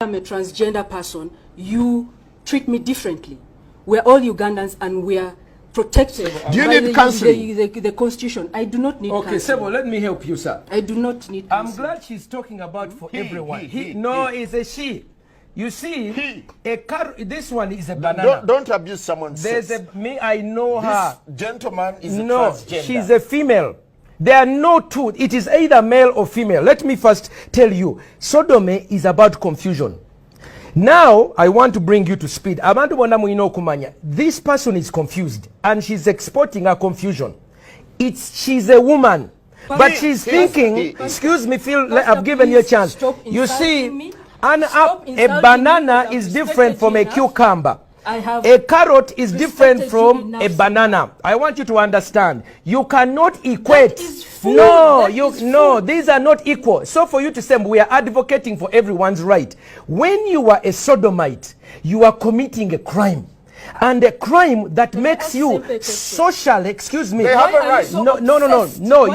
I'm a transgender person, you treat me differently. We're all Ugandans and we are protected. Do you need counseling? The Constitution. I do not need counseling. Okay, Sebo, let me help you, sir. I do not need counseling. I'm glad she's talking about for everyone. No, it's a she. You see, this one is a banana. Don't abuse someone's There's sex. I know her. This gentleman is a No, transgender. she's a female. There are no two. It is either male or female. Let me first tell you, sodomy is about confusion. Now, I want to bring you to speed. This person is confused and she's exporting her confusion. She's a woman, but she's thinking, excuse me, Phil, I've given you a chance. You see, a banana is different from a cucumber. A carrot is different from a banana. I want you to understand. You cannot equate. No, these are not equal. So for you to say we are advocating for everyone's right. When you are a sodomite, you are committing a crime. And a crime that makes you social, excuse me. They have a right. No,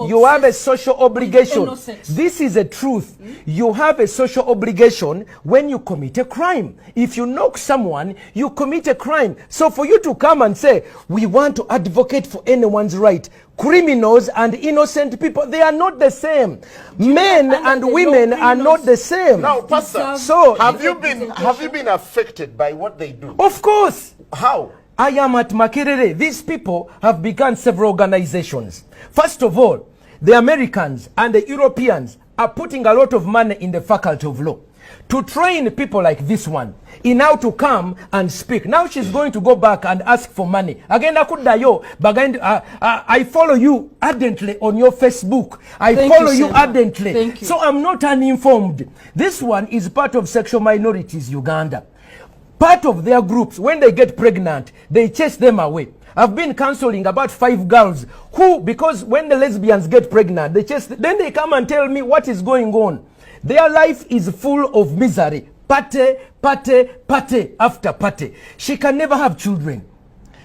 you have a social obligation. This is a truth. You have a social obligation when you commit a crime. If you knock someone, you commit a crime. So for you to come and say, we want to advocate for anyone's right, criminals and innocent people, they are not the same. Men and women are not the same. Now, Pastor, so have you been affected by what they do? Of course. How? I am at Makerere. These people have begun several organizations. First of all, the Americans and the Europeans are putting a lot of money in the faculty of law to train people like this one in how to come and speak. Now she's going to go back and ask for money. Again, I follow you ardently on your Facebook. I follow you ardently. Thank you. So I'm not uninformed. This one is part of Sexual Minorities Uganda. Part of their groups, when they get pregnant, they chase them away. I've been counseling about 5 girls who, because when the lesbians get pregnant, then they come and tell me what is going on. Their life is full of misery. Pate after pate. She can never have children.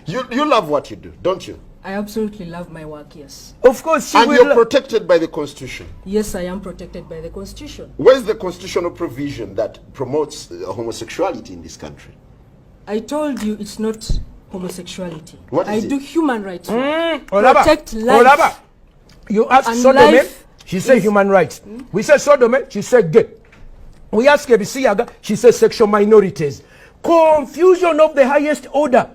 You love what you do, don't you? I absolutely love my work, yes. Of course, and you're protected by the Constitution. Yes, I am protected by the Constitution. Where's the constitutional provision that promotes homosexuality in this country? I told you it's not homosexuality. What is I it? do human rights. Protect life. You ask sodomy, she said human rights. We say sodomy, she said gay. We ask Ebisiyaga, she says sexual minorities. Confusion of the highest order.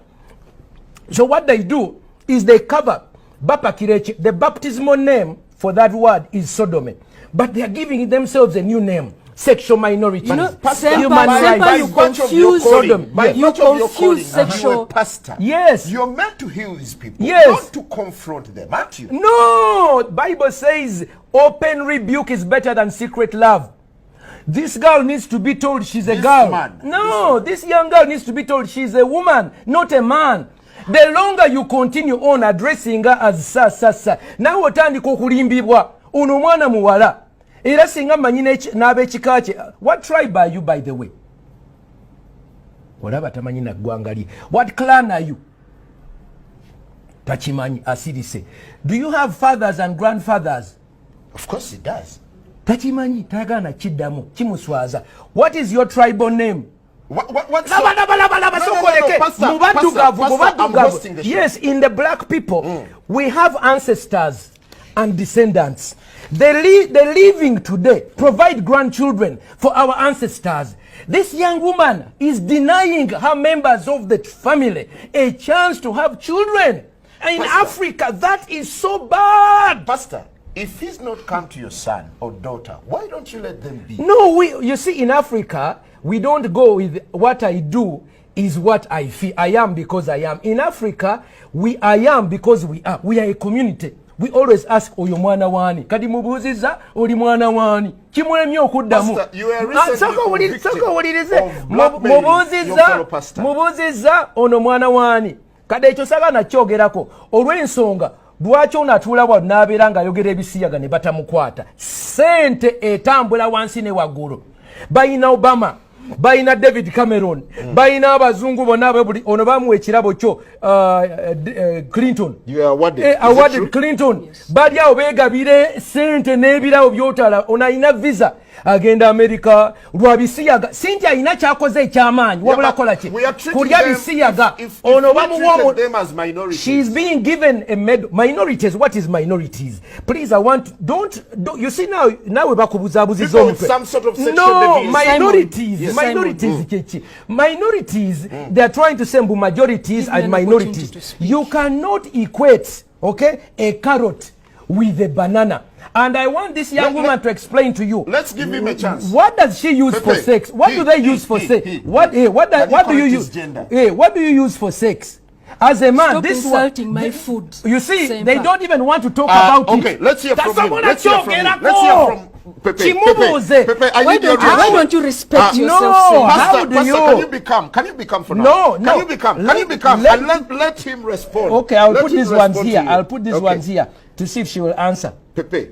So what they do is they cover Bapa Kirechi. The baptismal name for that word is sodomy. But they are giving themselves a new name. Sexual minorities. You know, human rights. You confuse sexual. You're a pastor. Yes. You're meant to heal these people. Yes. Not to confront them, aren't you? No. Bible says open rebuke is better than secret love. This girl needs to be told she's a girl. No, this young girl needs to be told she's a woman, not a man. The longer you continue on addressing her as sa, now otandika okulimbibwa ono mwana muwala era singa manyine n'abekika kye. What tribe are you, by the way? Olaba tamanyi na ggwangali. What clan are you? Tachimanyi asirise. Do you have fathers and grandfathers? Of course he does. Tachimanyi tagana kiddamu kimuswaza. What is your tribal name? What's Yes, in the black people, we have ancestors and descendants. They're living today, provide grandchildren for our ancestors. This young woman is denying her members of the family a chance to have children. In Africa, that is so bad. Pastor, if he's not come to your son or daughter, why don't you let them be? No, you see, in Africa, we don't go with what I do is what I feel. I am because I am. In Africa, I am because we are. We are a community. We always ask, oyo mwana wani. Kadi mubuziza, oli mwana wani. Kimwemye okuddamu. Pastor, you are recently convicted of blackmailing your fellow pastor. Mubuziza, ono mwana wani. Kade ekyo sagana kyogerako. Olw'ensonga, lwaki onatuula bwa n'abeera ng'ayogera ebisiyaga ne batamukwata. Sente etambula wansi ne waggulu. Bayina Obama, bayina David Cameron, bayina abazungu bonna ono bamuwa ekirabo kyo Clinton. You are awarded Clinton. Bali awo beegabire sente n'ebirabo by'otala onayina visa. agenda America lwa bisiyaga sinti alina kyakoze ekyamaanyi wabula kola ki kulya bisiyaga ono bamuwa she's being given a medal. Minorities, what is minorities? Please, I want don't you see now we bakubuzabuzizza omutwe. Some sort of sexual no deviance. minorities Yes. minorities they are trying to say majorities and minorities. You cannot equate, okay, a carrot with a banana. And I want this young woman to explain to you. Let's give him a chance. What does she use for sex? What do they use for sex? What do you use? What do you use for sex? As a man, Stop this insulting my food. You see, Semper. they don't even want to talk about it. Okay, let's hear from him. Let's hear from Pepe. Pepe, Why don't you respect yourself? No, Pastor, how do you? Can you become for now? No. Can you become? Let him respond. Okay, I'll Let put him these ones respond here. to you. I'll put these ones here to see if she will answer. Pepe,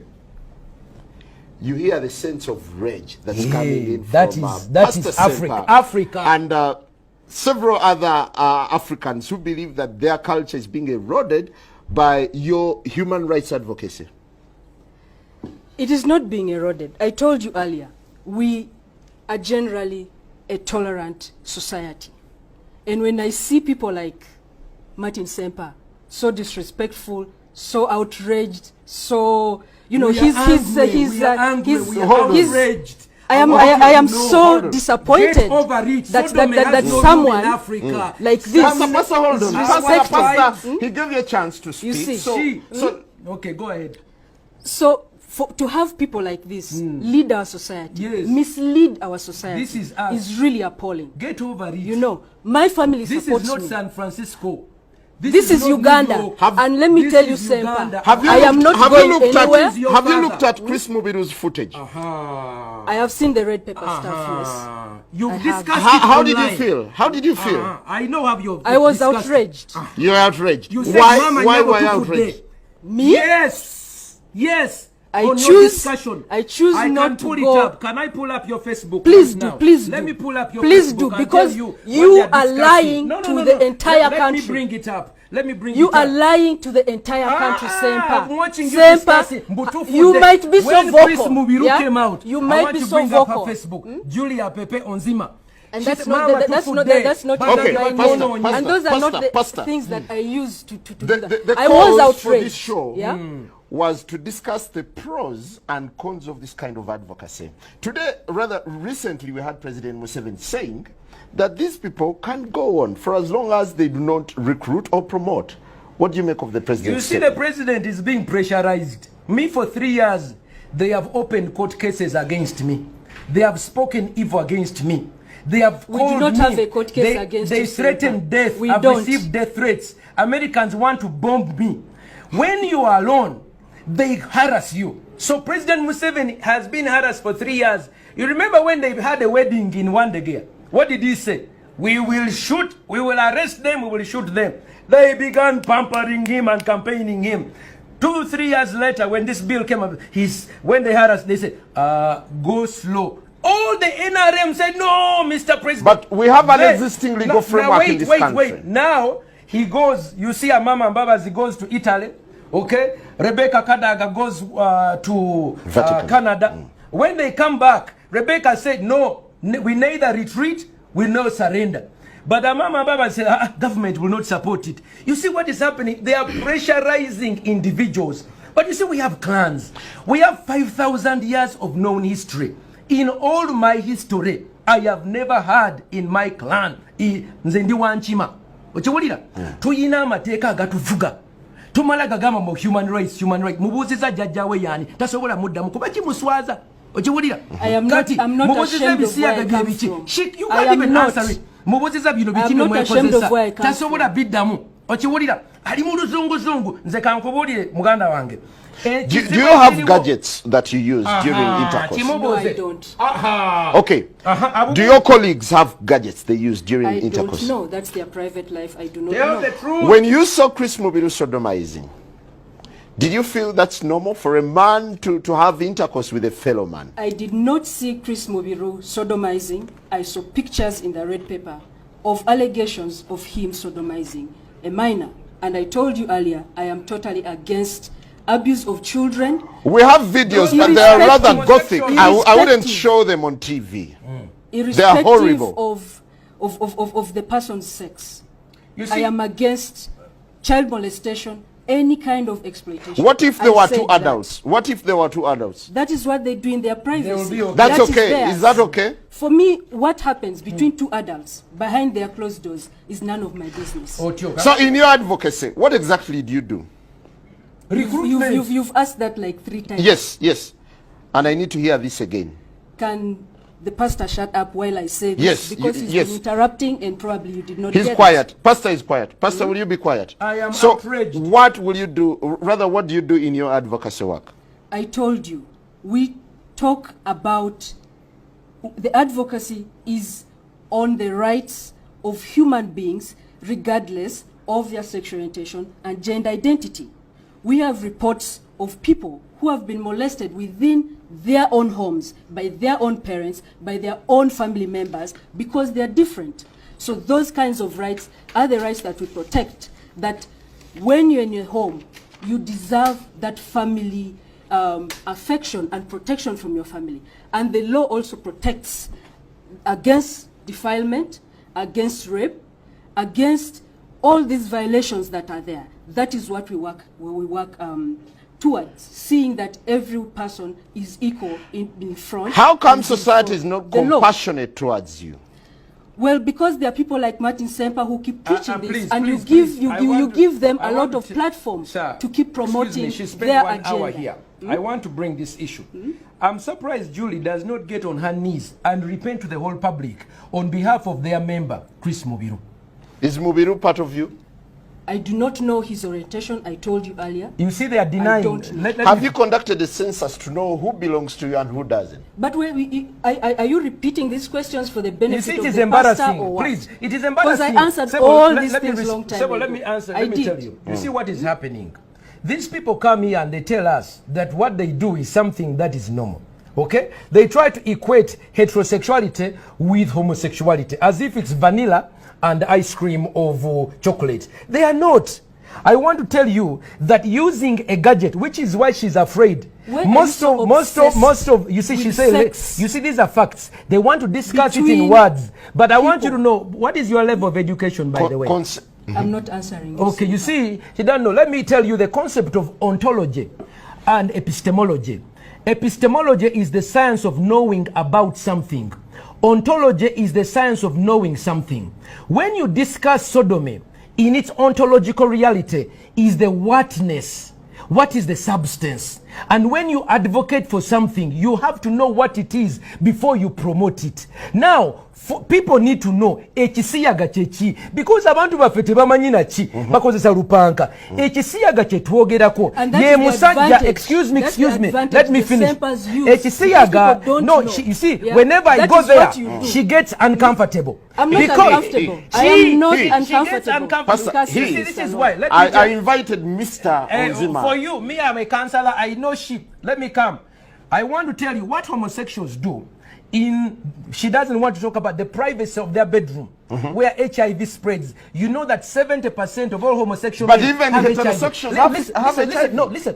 you hear the sense of rage that's coming in that from is Pastor Africa. Semper Africa. And several other Africans who believe that their culture is being eroded by your human rights advocacy. It is not being eroded. I told you earlier, we are generally a tolerant society. And when I see people like Martin Semper, so disrespectful, so outraged, so, you know, We are outraged. I am so disappointed that someone like this Pastor, hold on. Pastor, he gave you a chance to speak. You see, Okay, go ahead. So to have people like this lead our society, mislead our society, This is us. is really appalling. Get over it. You know, my family This supports is not me. San Francisco. This is not Uganda. New York. And let me This tell you, is Semper, Uganda. I am not going anywhere. Have you looked at Chris Mubiru's footage? I have seen the red paper stuff, You've I have. discussed How it did you online. feel? How did you feel? I know how you. I was discussed it. outraged. You're outraged. You said, Why Mama, were never you to put outraged? there. Me? Yes. I On your choose- discussion. I choose I not can to pull go- it up. Can I pull up your Facebook? Please right do, now? please Let do. me pull up your Please Facebook do, and because tell you you what they are discussing. lying No, to no, the no. entire Let country. me bring it up. Let me bring You it are up. lying to the entire country, I'm Semper. watching you Semper, discussing Mbutufu you Day. might be so When Chris vocal. Mubiru Yeah? came out, You I might want be to so bring vocal. up her Facebook. Julia Pepe Onzima. And She that's said, not "Mama, that's Tufu not Day." that's not But Okay, my Pastor, name. Pastor, And those are not the Pastor. things that I use to do The that. I cause was outraged. for this show Yeah? was to discuss the pros and cons of this kind of advocacy. Today, rather recently, we had President Museveni saying that these people can go on for as long as they do not recruit or promote. What do you make of the You president's see, the statement? president is being pressurized. Me, for 3 years, they have opened court cases against me. They have spoken evil against me. They have We do called not me. have a court case against They you, threaten Semper. death. We I've don't. received death threats. Americans want to bomb me. When you are alone, they harass you. So President Museveni has been harassed for 3 years. You remember when they had a wedding in Wandegea? What did he say? We will shoot, we will arrest them, we will shoot them. They began pampering him and campaigning him. 2-3 years later, when this bill came up, when they harassed, they said, go slow. All the NRM said, no, Mr. President. But we have an They- existing legal now, framework in this country. Wait. Now, he goes, you see a Mama Mbabas, he goes to Italy, okay? Rebecca Kadaga goes to Vatican. Canada. When they come back, Rebecca said, no, we neither retreat, we no surrender. But Mama Baba said, government will not support it. You see what is happening? They are pressurizing individuals. But you see, we have clans. We have 5,000 years of known history. In all my history, I have never had in my clan, nze ndi wanchima. Ochiwulira? Tuyina amateeka agatuvuga. Tumala gagamba mu human rights. Mubuuziza jjajjawe yani. Tasobola muddamu kuba kimuswaza. Ochiwulira? I'm not ashamed of where I come from. You can't even answer it. Mubuuziza bino bikino mwekozesa. Tasobola biddamu. Ochiwulira? Ali mu luzunguzungu. Nze kankubuulire muganda wange. Do you have gadgets that you use during intercourse? No, I don't. Okay. Do your colleagues have gadgets they use during I intercourse? don't know. That's their private life. I do not Tell know. the truth. When you saw Chris Mubiru sodomizing, did you feel that's normal for a man to have intercourse with a fellow man? I did not see Chris Mubiru sodomizing. I saw pictures in the red paper of allegations of him sodomizing a minor. And I told you earlier, I am totally against abuse of children. We have videos, but they are rather gothic. I wouldn't Irrespective. show them on TV. Irrespective horrible. of the person's sex. You I see, am against child molestation, any kind of exploitation. What if there I were said two adults? What if there were two adults? That is what they do in their privacy. be okay. That's That okay. theirs. Is that okay? For me, what happens between two adults behind their closed doors is none of my business. Otio, So in your advocacy, what exactly do you do? recruitment. You've asked that like 3 times. Yes, yes. And I need to hear this again. Can the pastor shut up while I say this? Yes, Because he's yes. been interrupting and probably you did not He's get quiet. it. Pastor is quiet. Pastor, will you be quiet? I am so outraged. what will you do? Rather, what do you do in your advocacy work? I told you, we talk about the advocacy is on the rights of human beings regardless of their sexual orientation and gender identity. We have reports of people who have been molested within their own homes, by their own parents, by their own family members, because they are different. So those kinds of rights are the rights that we protect, that when you're in your home, you deserve that family affection and protection from your family. And the law also protects against defilement, against rape, against all these violations that are there. That is what we work towards, seeing that every person is equal in front. How come and society before is not the law. compassionate towards you? Well, because there are people like Martin Semper who keep preaching this, please, and please, you please. I you want to- give them I a want lot of to- platform Sir, to keep excuse promoting me, she spent their 1 agenda. hour here. I want to bring this issue. I'm surprised Julie does not get on her knees and repent to the whole public on behalf of their member, Chris Mubiru. Is Mubiru part of you? I do not know his orientation. I told you earlier. You see, they are denying. don't know. Let Have me- you conducted a census to know who belongs to you and who doesn't? But are you repeating these questions for the You benefit see, it of is the pastor embarrassing. or what? Please, it is embarrassing. Because I answered Sebo, all let- these let me things res- long time Sebo, ago. let me answer. I Let me did. tell you. You see what is happening? These people come here and they tell us that what they do is something that is normal. Okay? They try to equate heterosexuality with homosexuality as if it's vanilla and ice cream of chocolate. They are not. I want to tell you that using a gadget, which is why she's afraid. Why are you so Most of, you see, with she says, sex? you see, these are facts. They want to discuss it in Between words. But I want you to people. know, what is your level of education, by the way? I'm not answering. Okay, you see, she doesn't know. Let me tell you the concept of ontology and epistemology. Epistemology is the science of knowing about something. Ontology is the science of knowing something. When you discuss sodomy, in its ontological reality is the whatness. What is the substance? And when you advocate for something, you have to know what it is before you promote it. Now, people need to know ekisiyaga kyeki, because abantu baffe tebamanyi naki bakozesa lupanka. Ekisiyaga kye twogerako ye musajja. Excuse me, let me finish. Ekisiyaga, no, you see, whenever I go there, she gets uncomfortable. I'm not uncomfortable. I am not uncomfortable. Pastor, this is why. I invited Mr. Onzima. For you, me, I'm a counselor. I know sheep. Let me come. I want to tell you what homosexuals do. She doesn't want to talk about the privacy of their bedroom, where HIV spreads. You know that 70% of all homosexual But men even have heterosexuals HIV. have HIV. No, listen.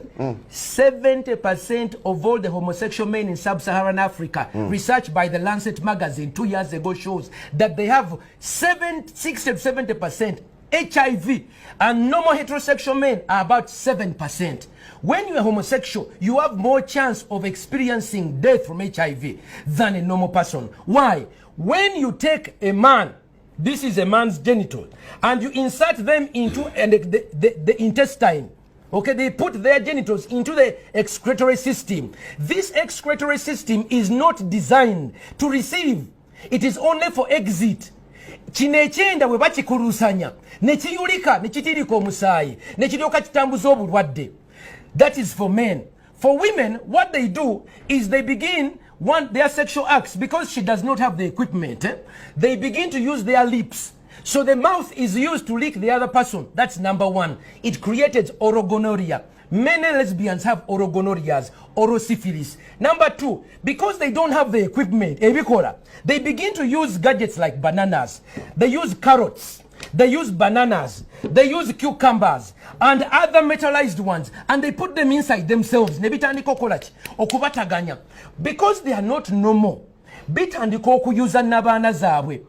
70% of all the homosexual men in sub-Saharan Africa, research by the Lancet magazine 2 years ago shows that they have 60 to 70% HIV, and normal heterosexual men are about 7%. When you are homosexual, you have more chance of experiencing death from HIV than a normal person. Why? When you take a man, this is a man's genital, and you insert them into the intestine, okay, they put their genitals into the excretory system. This excretory system is not designed to receive. It is only for exit. Kino ekyenda bwe bakikulusanya ne kiyulika ne kitirika omusaayi ne kiryoka kitambuza obulwadde. That is for men. For women, what they do is they begin their sexual acts, because she does not have the equipment. They begin to use their lips. So the mouth is used to lick the other person. That's number one. It created orogonorrhea. Many lesbians have orogonorrheas, orosyphilis. Number two, because they don't have the equipment, they begin to use gadgets like bananas. They use carrots. they use bananas, they use cucumbers and other metallized ones, and they put them inside themselves. Nebitandika okola ki okubataganya because they are not normal. Bitandika okuyuza n'abaana zaabwe.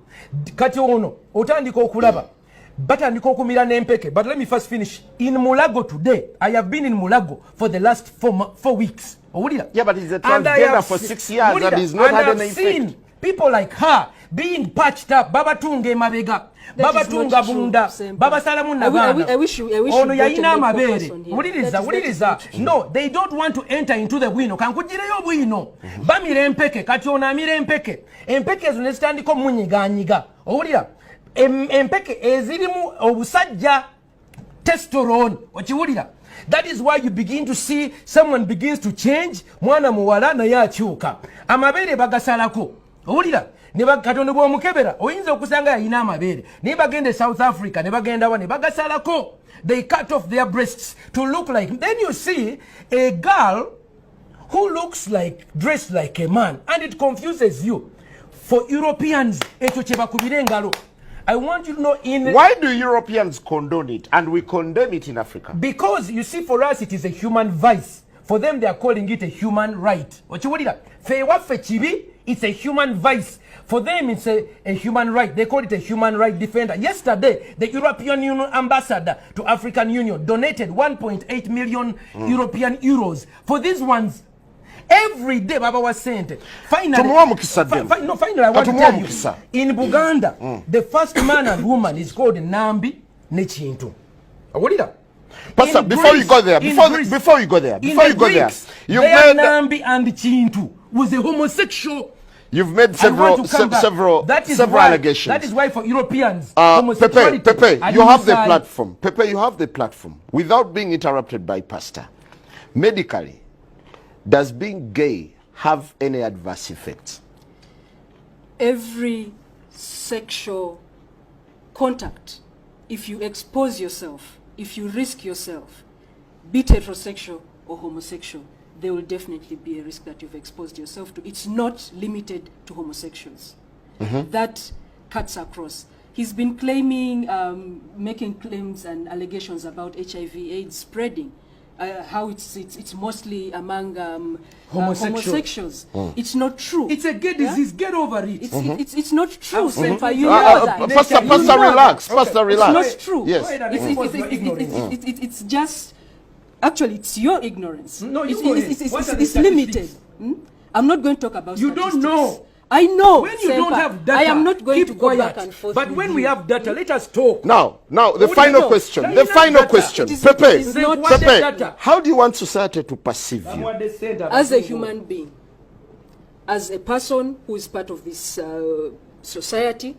Kati ono otandika okulaba batandika okumira n'empeke. But let me first finish. In Mulago today, I have been in Mulago for the last 4 weeks. Yeah, but he's a transgender for 6 years and he's not had any effect. People like her being patched up. Baba tunge mabega, Baba tunga bunda, Baba salamu nabana. I wish you ono yayina amabere. Wuliriza. No, they don't want to enter into the bwino. Kankujireyo bwino. Bamire empeke, kati ono amire empeke. Empeke zunestandiko munyiganyiga. Owulira. Empeke ezirimu obusajja testosterone. Okiwulira. That is why you begin to see someone begins to change. Mwana muwala na ya akyuka. Amabere bagasalako. Owulira. Ne bakatono bw'omukebera oyinza okusanga yayina amabere ne bagende South Africa ne bagenda wa ne bagasalako. They cut off their breasts to look like. Then you see a girl who looks like, dressed like a man, and it confuses you. For Europeans, ekyo kye bakubira engalo. I want you to know why do Europeans condone it and we condemn it in Africa? Because you see, for us it is a human vice. For them they are calling it a human right. Okiwulira? Fe waffe kibi, it's a human vice. For them it's a human right. They call it a human right defender. Yesterday, the European Union ambassador to African Union donated 1.8 million European euros for these ones. Every day Baba was sent. Finally, finally I want to tell you, in Uganda, the first man and woman is called Nambi Nechintu. Awulira? Pastor, before you go there, you've made Nambi and Chintu was a homosexual. You've made several allegations. That is why for Europeans, Pepe, you have the platform. Pepe, you have the platform. Without being interrupted by Pastor, medically, does being gay have any adverse effects? Every sexual contact, if you expose yourself, if you risk yourself, be it heterosexual or homosexual, there will definitely be a risk that you've exposed yourself to. It's not limited to homosexuals. That cuts across. He's been claiming, making claims and allegations about HIV/AIDS spreading. How it's mostly among homosexuals. It's not true. It's a gay disease. Get over it. It's not true, Senpa. You know that. Pastor, relax. Pastor, relax. It's not true. Yes. It's just, actually, it's your ignorance. No, it's limited. I'm not going to talk about you statistics. Don't know. I know. When you don't have data, I am not going to go quiet. back and forth. But when we have data, let us talk. Now, the final question. The final question. Pepe, how do you want society to perceive you? As a human being, as a person who is part of this society,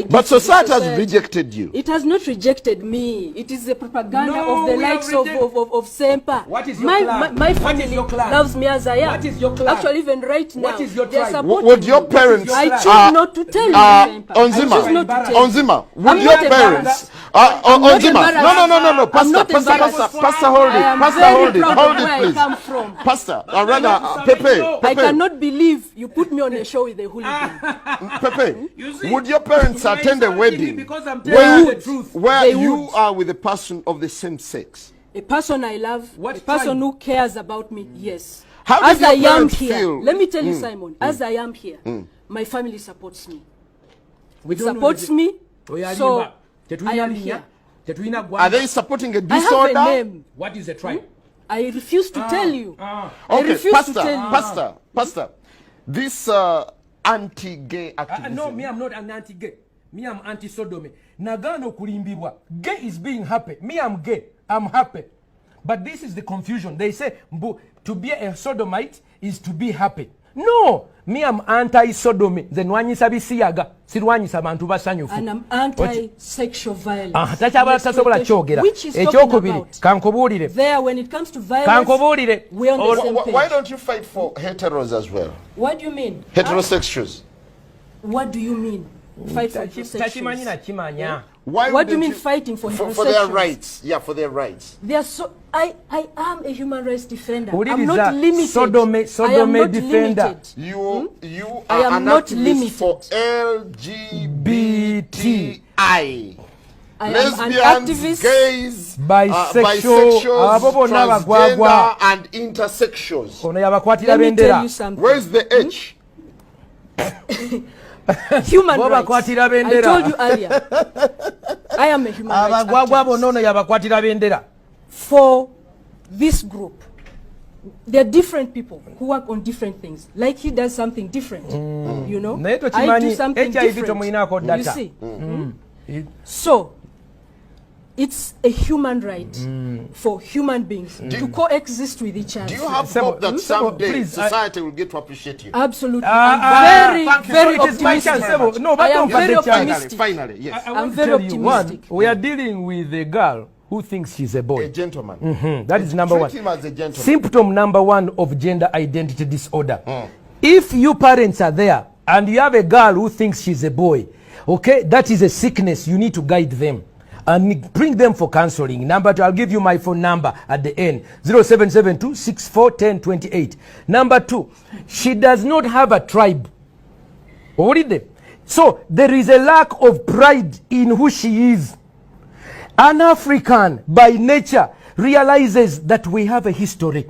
but society has rejected you. It has not rejected me. It is the propaganda of the likes of Sempa. What is your clan? My family loves me as I am. What is your clan? Actually, even right now, what is your tribe? Would your parents? I choose not to tell you. Onzima, would your parents? Onzima, no. Pastor, hold it, please. Pastor, rather, Pepe. I cannot believe you put me on a show with a hooligan. Pepe, would your parents attend a wedding where you are with a person of the same sex? A person I love, a person who cares about me, yes. How as did your I am parents here, feel? let me tell you, Simon, as I am here, my family supports me. Supports me, so I am here. Are they supporting a disorder? I have a name. What is the tribe? I refuse to tell you. Okay, Pastor, this anti-gay activism. No, me, I'm not an anti-gay. Me, I'm anti-sodomy. Nagano kulimbibwa. Gay is being happy. Me, I'm gay. I'm happy. But this is the confusion. They say to be a sodomite is to be happy. No, me, I'm anti-sodomy. Then wanyisa bisiyaga. Sirwanyisa bantu basanyufu. And I'm anti-sexual violence. Which is talking about. There, when it comes to violence, we're on the same page. Why don't you fight for heteros as well? What do you mean? Heterosexuals. What do you mean? Fight for heterosexuals? What do you mean fighting for heterosexuals? For their rights. Yeah, for their rights. They are so. I am a human rights defender. I'm not limited. Sodomy defender. You are an activist for LGBT. LGBTI. I am an Lesbians, activist. gays, Bisexual, abo bonna bagwagwa. transgender, and intersexuals. ono yabakwatira Let me tell bendera you something. Where's the H? Human Bo rights. bakwatira I bendera. told you earlier. I am a human rights abagwagwa bonna activist. ono yabakwatira bendera. For this group, there are different people who work on different things. Like he does something different, you know. Naye I do tokimanyi something HIV different. tomuyinako You data. see. So, it's a human right for human beings to coexist with each other. Do you have Sebo, hope that someday please, society will get to appreciate you? Absolutely. Thank I'm you. very It is my optimistic. chance, Sebo. No, but I am don't very pass the chance. optimistic. Finally, yes. I I'm want to very tell you, one, optimistic. we are dealing with a girl who thinks she's a boy. A gentleman. That is number Treat one. him as a gentleman. Symptom number one of gender identity disorder. If you parents are there and you have a girl who thinks she's a boy, okay, that is a sickness. You need to guide them and bring them for counseling. Number two, I'll give you my phone number at the end, 0772 641028. Number two, she does not have a tribe. So there is a lack of pride in who she is. An African by nature realizes that we have a history.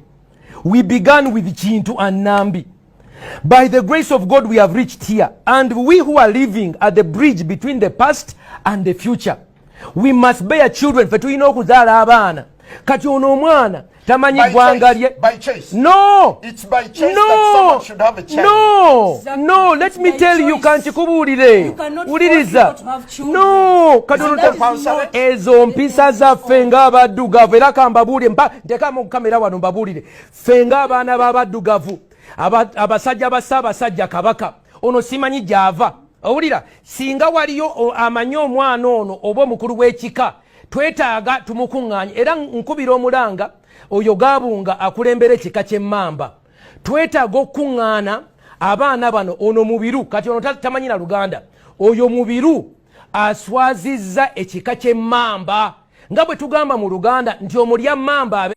We began with Chintu and Nambi. By the grace of God, we have reached here. And we who are living at the bridge between the past and the future, we must bear children. Fetuino okuzaala abaana. Kati ono omwana tamanyi gwanga lye. By choice. No. It's by choice that someone should have a child. No. Exactly. No, let me By tell you, choice. kankikubuulire. You cannot Wuliriza. force people to have children. No. Kati And that is not- ezo mpisa zaffe ng'abaddugavu era kambabuulire ntekamu kamera wano mbabuulire ffe ng'abaana b'abaddugavu abasajja ba Ssaabasajja Kabaka ono simanyi gy'ava owulira singa waliyo amanyi omwana ono oba omukulu w'ekika twetaaga tumukuŋŋaanye era nkubira omulanga oyo Gaabunga akulembera ekika ky'Emmamba twetaaga okuŋŋaana abaana bano ono mubiru kati ono tamanyi na Luganda oyo mubiru aswazizza ekika ky'Emmamba nga bwe tugamba mu Luganda nti omulya mmamba